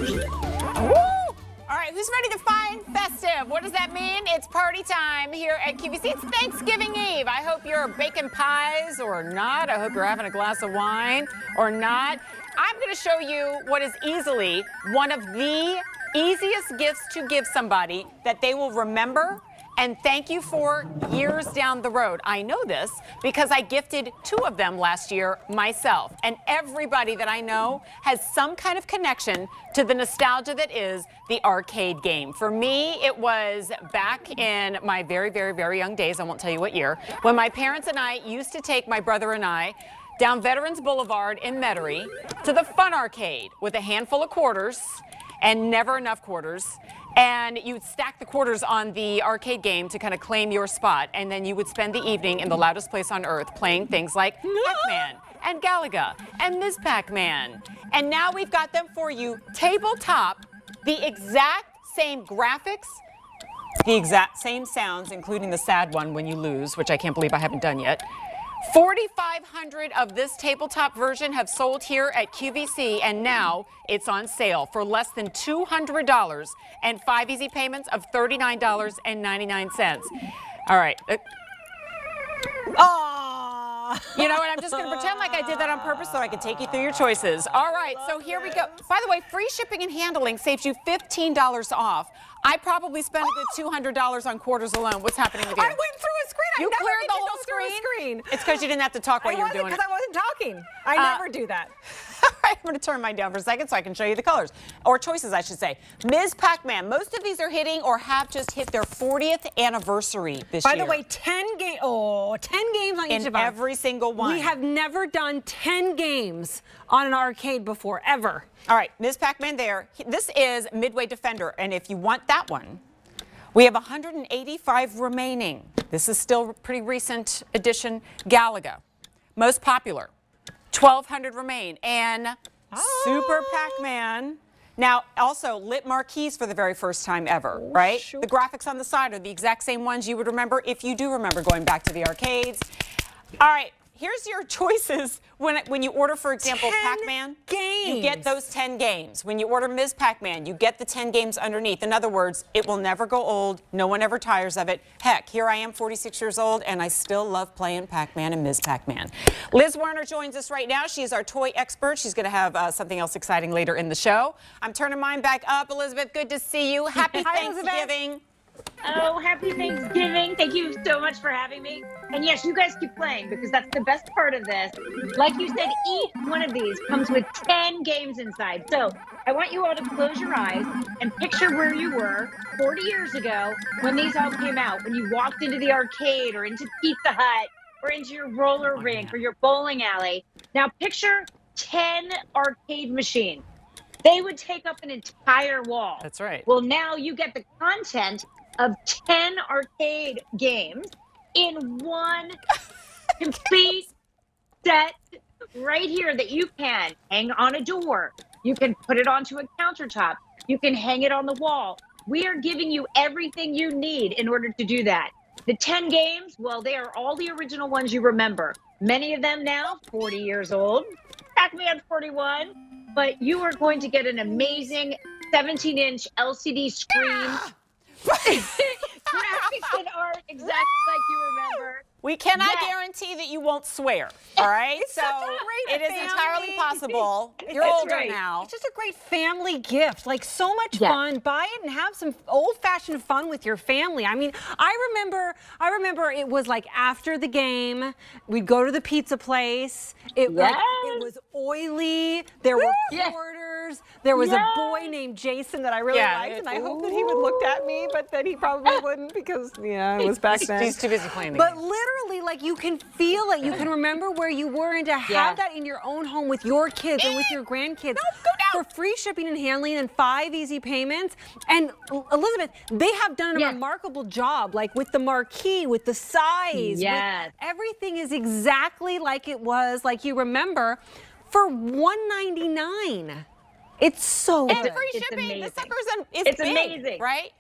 Woo! All right, who's ready to find festive? What does that mean? It's party time here at QVC. It's Thanksgiving Eve. I hope you're baking pies or not. I hope you're having a glass of wine or not. I'm going to show you what is easily one of the easiest gifts to give somebody that they will remember and thank you for years down the road. I know this because I gifted 2 of them last year myself. And everybody that I know has some kind of connection to the nostalgia that is the arcade game. For me, it was back in my very, very, very young days, I won't tell you what year, when my parents and I used to take my brother and I down Veterans Boulevard in Metairie to the Fun Arcade with a handful of quarters and never enough quarters. And you'd stack the quarters on the arcade game to kind of claim your spot. And then you would spend the evening in the loudest place on earth playing things like Pac-Man and Galaga and Ms. Pac-Man. And now we've got them for you tabletop, the exact same graphics, the exact same sounds, including the sad one when you lose, which I can't believe I haven't done yet. 4,500 of this tabletop version have sold here at QVC, and now it's on sale for less than $200 and 5 easy payments of $39.99. All right. You know what? I'm just going to pretend like I did that on purpose so I could take you through your choices. All right, so here we go. By the way, free shipping and handling saves you $15 off. I probably spent a good $200 on quarters alone. What's happening with you? I went through a screen. You cleared the whole screen? It's because you didn't have to talk while you were doing it. Because I wasn't talking. I never do that. All right, I'm going to turn mine down for a second so I can show you the colors. Or choices, I should say. Ms. Pac-Man. Most of these are hitting or have just hit their 40th anniversary this year. By the way, 10 games on each of us. In every single one. We have never done 10 games on an arcade before, ever. All right, Ms. Pac-Man there. This is Midway Defender, and if you want that one, we have 185 remaining. This is still a pretty recent edition. Galaga, most popular. 1,200 remain. And Super Pac-Man. Now, also lit marquees for the very first time ever, right? Sure. The graphics on the side are the exact same ones you would remember if you do remember going back to the arcades. All right, here's your choices when you order, for example, Pac-Man. You get those 10 games. When you order Ms. Pac-Man, you get the 10 games underneath. In other words, it will never go old. No one ever tires of it. Heck, here I am, 46 years old, and I still love playing Pac-Man and Ms. Pac-Man. Liz Warner joins us right now. She is our toy expert. She's going to have something else exciting later in the show. I'm turning mine back up. Elizabeth, good to see you. Happy Thanksgiving. Oh, happy Thanksgiving. Thank you so much for having me. And yes, you guys keep playing because that's the best part of this. Like you said, each one of these comes with 10 games inside. So I want you all to close your eyes and picture where you were 40 years ago when these all came out, when you walked into the arcade or into Pizza Hut or into your roller rink or your bowling alley. Now picture 10 arcade machines. They would take up an entire wall. That's right. Well, now you get the content of 10 arcade games in one complete set right here that you can hang on a door. You can put it onto a countertop. You can hang it on the wall. We are giving you everything you need in order to do that. The 10 games, well, they are all the original ones you remember. Many of them now 40 years old. Pac-Man's 41. But you are going to get an amazing 17-inch LCD screen. Graphics and art exactly like you remember. We cannot guarantee that you won't swear, all right? It's such a great it is entirely possible. You're That's older right. now. It's just a great family gift. Like, so much fun. Buy it and have some old-fashioned fun with your family. I mean, I remember it was like after the game, we'd go to the pizza place. It was oily. There were quarters. There was a boy named Jason that I really liked, and I hoped that he would look at me, but then he probably wouldn't because, it was back then. He's too busy playing the But game. literally, like, you can feel it. You can remember where you were, and to have that in your own home with your kids and with your grandkids for free shipping and handling and 5 easy payments. And Elizabeth, they have done a remarkable job, like with the marquee, with the size. Yes. Everything is exactly like it was, like you remember, for $199. It's so good. And free shipping. amazing. The suckers is It's big, amazing. right?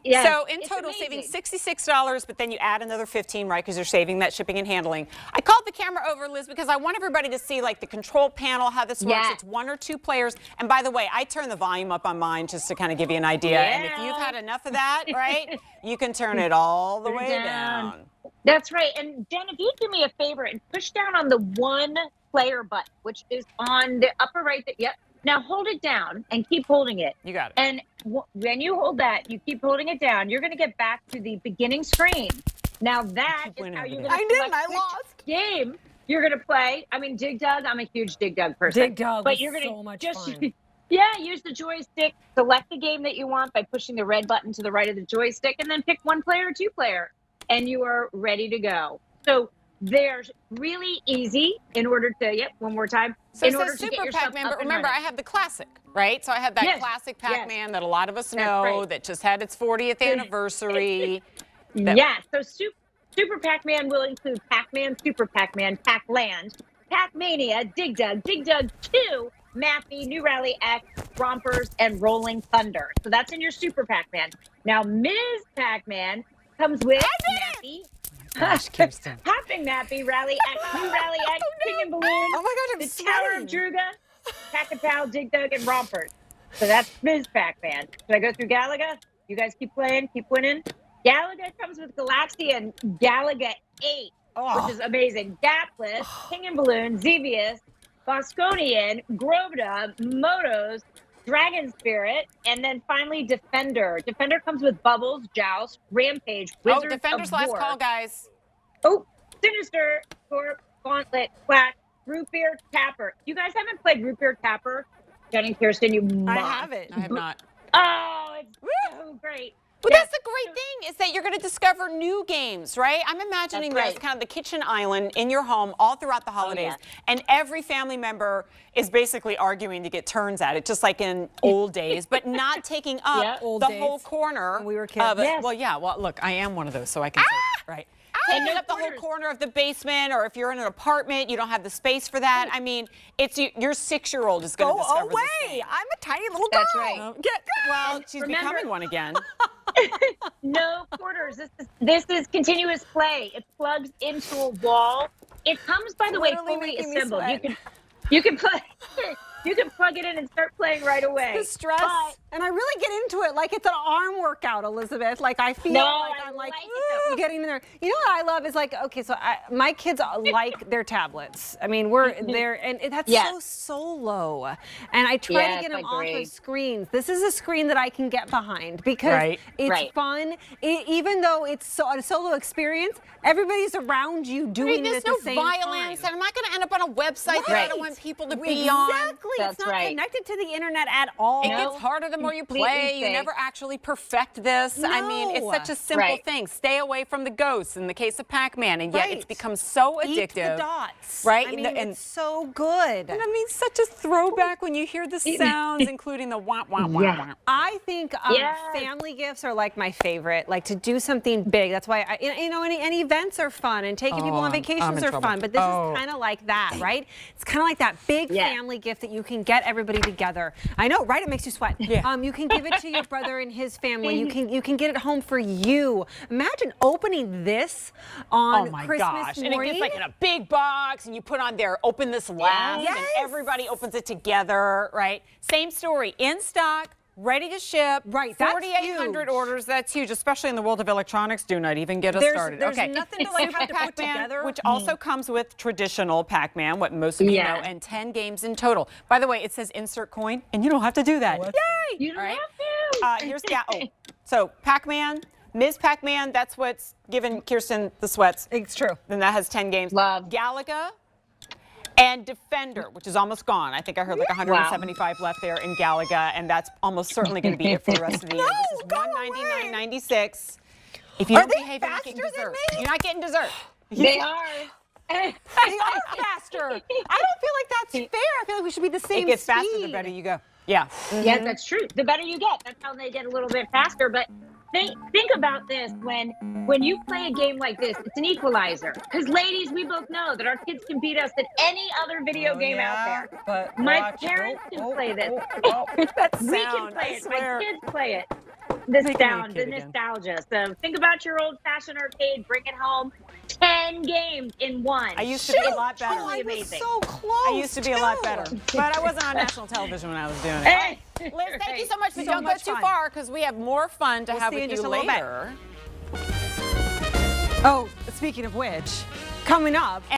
Yeah. So in It's total, saving amazing. $66, but then you add another 15, right? Because you're saving that shipping and handling. I called the camera over, Liz, because I want everybody to see like the control panel, how this works. Yeah. It's 1 or 2 players. And by the way, I turn the volume up on mine just to kind of give you an idea. And if you've had enough of that, right, you can turn it all the way down. That's right. And Jen, if you do me a favor and push down on the 1 player button, which is on the upper right. Yep. Now hold it down and keep holding it. You got it. And when you hold that, you keep holding it down, you're going to get back to the beginning screen. Now that is how you're going to select which game you're going to play. I mean, Dig Dug, I'm a huge Dig Dug person. Dig Dug but was you're gonna so much just, fun. Yeah, use the joystick, select the game that you want by pushing the red button to the right of the joystick, and then pick 1 player or 2 player, and you are ready to go. So they're really easy in order to, one more time. So in it order says to get Super yourself Pac-Man, up but and remember, I running. have the classic, right? So I have that Yes, classic yes. Pac-Man that a lot of us That's know right. that just had its 40th anniversary. Yeah, so Super Pac-Man will include Pac-Man, Super Pac-Man, Pac-Land, Pac-Mania, Dig Dug 2, Mappy, New Rally X, Rompers, and Rolling Thunder. So that's in your Super Pac-Man. Now, Ms. Pac-Man comes with Mappy, Gosh, Kirsten. Hopping Mappy, Rally X, New Rally X, King and Balloon, Oh my God, I'm the Tower of sweating. Druga, Pac-a-Pal, Dig Dug, and Rompers. So that's Ms. Pac-Man. Should I go through Galaga? You guys keep playing, keep winning. Galaga comes with Galaxian Galaga 8, which is amazing. Gapless, King and Balloon, Xevious, Bosconian, Grovda, Motos, Dragon Spirit, and then finally Defender. Defender comes with Bubbles, Joust, Rampage, Wizards Defender's of last War. call, guys. Oh, Sinister, Scorp, Gauntlet, Quack, Root Beer, Tapper. You guys haven't played Root Beer Tapper? Jenny, Kirsten, you must. I haven't. I have not. Oh, it's so great. Well, Yes. that's the great thing is that you're going to discover new games, right? I'm imagining That's this right. kind of the kitchen island in your home all throughout the holidays, and every family member is basically arguing to get turns at it, just like in old days, but not taking up Old the days. whole corner When we were kids. of it. Yes. Well, yeah. Well, look, I am one of those, so I can say that, right? Taking no up the whole corners. corner of the basement, or if you're in an apartment, you don't have the space for that. I mean, it's your 6-year-old is going to discover this game. I'm a tiny little girl. That's right. Well, she's remember- becoming one again. No quarters. This is continuous play. It plugs into a wall. It comes, by the way, Literally fully making me assembled. sweat. You can play. You can plug it in and start playing right away. The stress, But- and I really get into it like it's an arm workout, Elizabeth. Like I feel No, like I I'm like like it, though. getting in there. You know what I love is like, okay, so my kids like their tablets. I mean, we're there, and that's Yes. so solo. And I try to Yes, get them I off agree. of screens. This is a screen that I can get behind because it's Right. fun. Even though it's a solo experience, everybody's around you doing There's it at no the same violence, time. and I'm not going to end up on a website that I Right. don't want people to be on. Exactly. That's It's not right. connected to the internet at all. It No, gets harder the more you completely play. You safe. never actually perfect this. I mean, it's No. such a simple Right. thing. Stay away from the ghosts in the case of Pac-Man, and yet Right. it's become so Eat addictive. the dots. Right? I mean, And- it's so good. And I mean, such a throwback when you hear the sounds, including the wah, wah, wah, Yeah. wah. I think Yes. family gifts are like my favorite, like to do something big. That's why, and events are fun, and taking people on I'm vacations in are trouble. fun, but this Oh. is kind of like that, right? It's kind of like that big Yeah. family gift that you can get everybody together. I know, right? It makes you sweat. Yeah. You can give it to your brother and his family. You can get it home for you. Imagine opening this on Oh my Christmas gosh. And it morning. gets like in a big box, and you put on there, open this last, Yes. and everybody opens it together, right? Same story, in stock, ready to ship. Right, that's 4,800 huge. orders, that's huge, especially in the world of electronics. Do not even get us started. There's Okay. nothing to like have to put Pac-Man, together. which also comes with traditional Pac-Man, what most of you Yeah. know, and 10 games in total. By the way, it says insert coin, and you don't have to do that. Yay! You don't All right. have to. Here's so Pac-Man, Ms. Pac-Man, that's what's giving Kirsten the sweats. It's true. Then that has 10 games. Love. Galaga and Defender, which is almost gone. I think I heard like 175 left there in Galaga, and that's almost certainly going to be it for the rest of the year. This is go $199.96. If you Are don't they behave, you're not getting faster than dessert. me? You're not getting dessert. They are. They are faster. I don't feel like that's fair. I feel like we should be the same It gets speed. faster the better you go. Yeah. Yes, that's true. The better you get, that's how they get a little bit faster. But think about this: when you play a game like this, it's an equalizer. Because ladies, we both know that our kids can beat us at any other video game out there. But My parents can play this. That We can sound, play I it. swear. My kids play it. the Making me a sound, the kid again. nostalgia. So think about your old-fashioned arcade, bring it home. 10 games in one. I used to be a lot better. Oh, I was amazing. so close. I used to be a lot better, but I wasn't on national television when I was doing it. Liz, thank you so much, but So don't go much too fun. far because we have more fun to have see you in with just you a little bit. later. Oh, speaking of which, coming up.